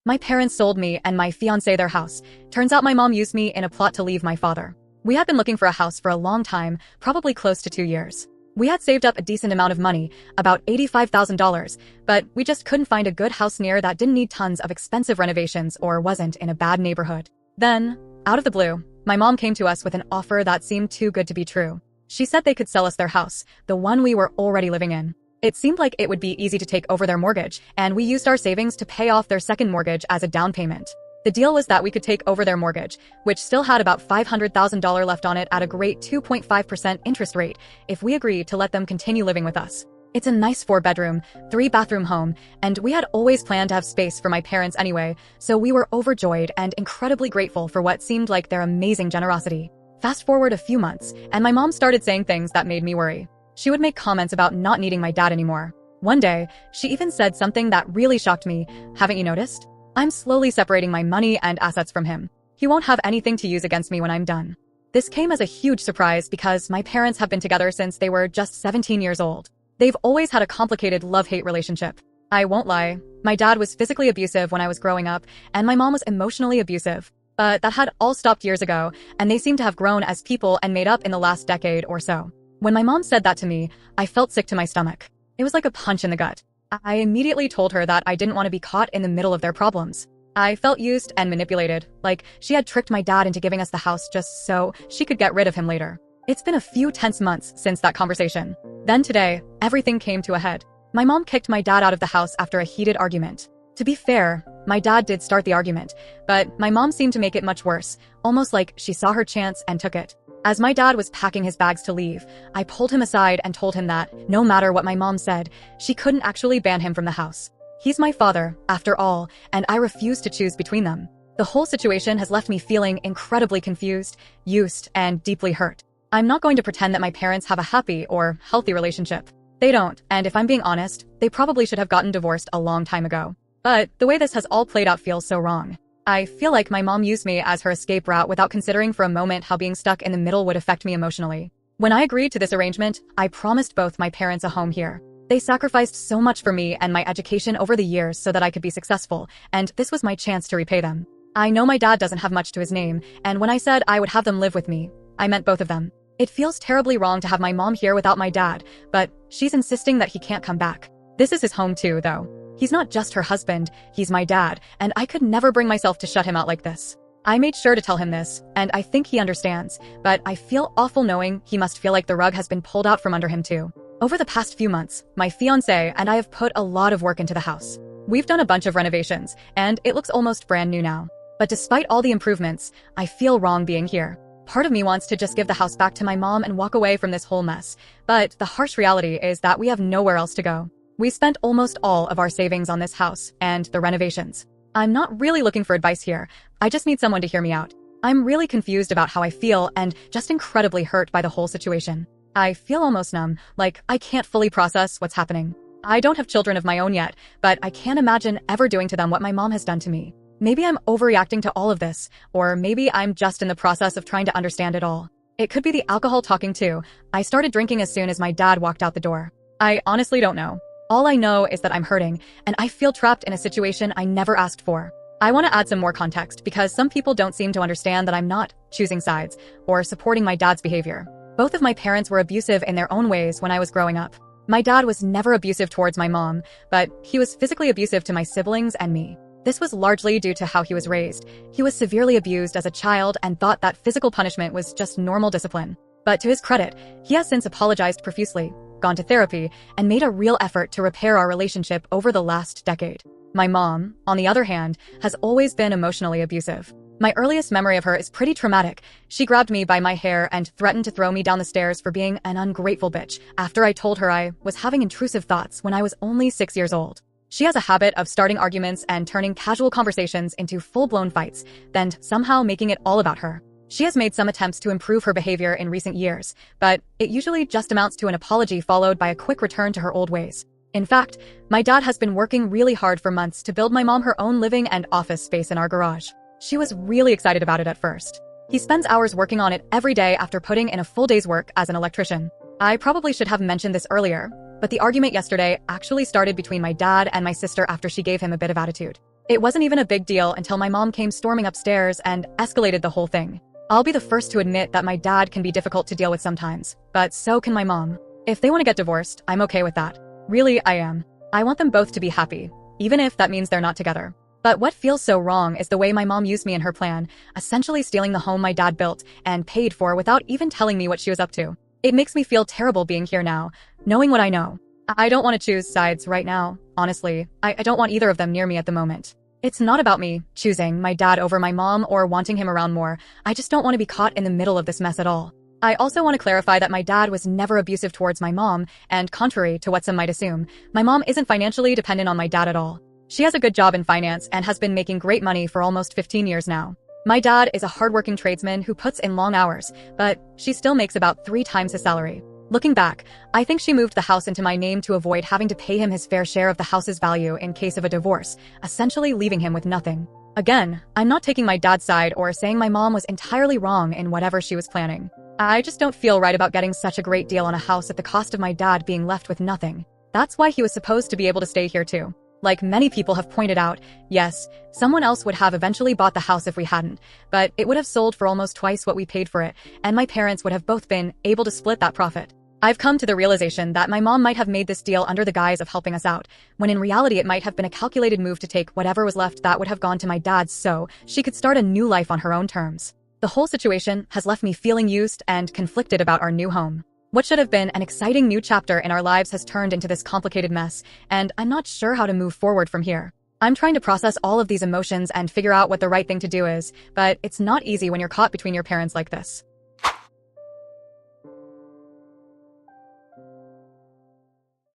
My parents sold me and my fiancé their house. Turns out my mom used me in a plot to leave my father. We had been looking for a house for a long time, probably close to 2 years. We had saved up a decent amount of money, about $85,000, but we just couldn't find a good house near that didn't need tons of expensive renovations or wasn't in a bad neighborhood. Then, out of the blue, my mom came to us with an offer that seemed too good to be true. She said they could sell us their house, the one we were already living in. It seemed like it would be easy to take over their mortgage, and we used our savings to pay off their second mortgage as a down payment. The deal was that we could take over their mortgage, which still had about $500,000 left on it at a great 2.5% interest rate, if we agreed to let them continue living with us. It's a nice 4-bedroom, 3-bathroom home, and we had always planned to have space for my parents anyway, so we were overjoyed and incredibly grateful for what seemed like their amazing generosity. Fast forward a few months, and my mom started saying things that made me worry. She would make comments about not needing my dad anymore. One day, she even said something that really shocked me. "Haven't you noticed? I'm slowly separating my money and assets from him. He won't have anything to use against me when I'm done." This came as a huge surprise because my parents have been together since they were just 17 years old. They've always had a complicated love-hate relationship. I won't lie, my dad was physically abusive when I was growing up, and my mom was emotionally abusive. But that had all stopped years ago, and they seem to have grown as people and made up in the last decade or so. When my mom said that to me, I felt sick to my stomach. It was like a punch in the gut. I immediately told her that I didn't want to be caught in the middle of their problems. I felt used and manipulated, like she had tricked my dad into giving us the house just so she could get rid of him later. It's been a few tense months since that conversation. Then today, everything came to a head. My mom kicked my dad out of the house after a heated argument. To be fair, my dad did start the argument, but my mom seemed to make it much worse, almost like she saw her chance and took it. As my dad was packing his bags to leave, I pulled him aside and told him that, no matter what my mom said, she couldn't actually ban him from the house. He's my father, after all, and I refuse to choose between them. The whole situation has left me feeling incredibly confused, used, and deeply hurt. I'm not going to pretend that my parents have a happy or healthy relationship. They don't, and if I'm being honest, they probably should have gotten divorced a long time ago. But the way this has all played out feels so wrong. I feel like my mom used me as her escape route without considering for a moment how being stuck in the middle would affect me emotionally. When I agreed to this arrangement, I promised both my parents a home here. They sacrificed so much for me and my education over the years so that I could be successful, and this was my chance to repay them. I know my dad doesn't have much to his name, and when I said I would have them live with me, I meant both of them. It feels terribly wrong to have my mom here without my dad, but she's insisting that he can't come back. This is his home too, though. He's not just her husband, he's my dad, and I could never bring myself to shut him out like this. I made sure to tell him this, and I think he understands, but I feel awful knowing he must feel like the rug has been pulled out from under him too. Over the past few months, my fiancé and I have put a lot of work into the house. We've done a bunch of renovations, and it looks almost brand new now. But despite all the improvements, I feel wrong being here. Part of me wants to just give the house back to my mom and walk away from this whole mess, but the harsh reality is that we have nowhere else to go. We spent almost all of our savings on this house and the renovations. I'm not really looking for advice here. I just need someone to hear me out. I'm really confused about how I feel and just incredibly hurt by the whole situation. I feel almost numb, like I can't fully process what's happening. I don't have children of my own yet, but I can't imagine ever doing to them what my mom has done to me. Maybe I'm overreacting to all of this, or maybe I'm just in the process of trying to understand it all. It could be the alcohol talking too. I started drinking as soon as my dad walked out the door. I honestly don't know. All I know is that I'm hurting, and I feel trapped in a situation I never asked for. I want to add some more context because some people don't seem to understand that I'm not choosing sides or supporting my dad's behavior. Both of my parents were abusive in their own ways when I was growing up. My dad was never abusive towards my mom, but he was physically abusive to my siblings and me. This was largely due to how he was raised. He was severely abused as a child and thought that physical punishment was just normal discipline. But to his credit, he has since apologized profusely, gone to therapy, and made a real effort to repair our relationship over the last decade. My mom, on the other hand, has always been emotionally abusive. My earliest memory of her is pretty traumatic. She grabbed me by my hair and threatened to throw me down the stairs for being an ungrateful bitch after I told her I was having intrusive thoughts when I was only 6 years old. She has a habit of starting arguments and turning casual conversations into full-blown fights, then somehow making it all about her. She has made some attempts to improve her behavior in recent years, but it usually just amounts to an apology followed by a quick return to her old ways. In fact, my dad has been working really hard for months to build my mom her own living and office space in our garage. She was really excited about it at first. He spends hours working on it every day after putting in a full day's work as an electrician. I probably should have mentioned this earlier, but the argument yesterday actually started between my dad and my sister after she gave him a bit of attitude. It wasn't even a big deal until my mom came storming upstairs and escalated the whole thing. I'll be the first to admit that my dad can be difficult to deal with sometimes, but so can my mom. If they want to get divorced, I'm okay with that. Really, I am. I want them both to be happy, even if that means they're not together. But what feels so wrong is the way my mom used me in her plan, essentially stealing the home my dad built and paid for without even telling me what she was up to. It makes me feel terrible being here now, knowing what I know. I don't want to choose sides right now, honestly. I don't want either of them near me at the moment. It's not about me choosing my dad over my mom or wanting him around more. I just don't want to be caught in the middle of this mess at all. I also want to clarify that my dad was never abusive towards my mom, and contrary to what some might assume, my mom isn't financially dependent on my dad at all. She has a good job in finance and has been making great money for almost 15 years now. My dad is a hardworking tradesman who puts in long hours, but she still makes about 3 times his salary. Looking back, I think she moved the house into my name to avoid having to pay him his fair share of the house's value in case of a divorce, essentially leaving him with nothing. Again, I'm not taking my dad's side or saying my mom was entirely wrong in whatever she was planning. I just don't feel right about getting such a great deal on a house at the cost of my dad being left with nothing. That's why he was supposed to be able to stay here too. Like many people have pointed out, yes, someone else would have eventually bought the house if we hadn't, but it would have sold for almost twice what we paid for it, and my parents would have both been able to split that profit. I've come to the realization that my mom might have made this deal under the guise of helping us out, when in reality it might have been a calculated move to take whatever was left that would have gone to my dad so she could start a new life on her own terms. The whole situation has left me feeling used and conflicted about our new home. What should have been an exciting new chapter in our lives has turned into this complicated mess, and I'm not sure how to move forward from here. I'm trying to process all of these emotions and figure out what the right thing to do is, but it's not easy when you're caught between your parents like this.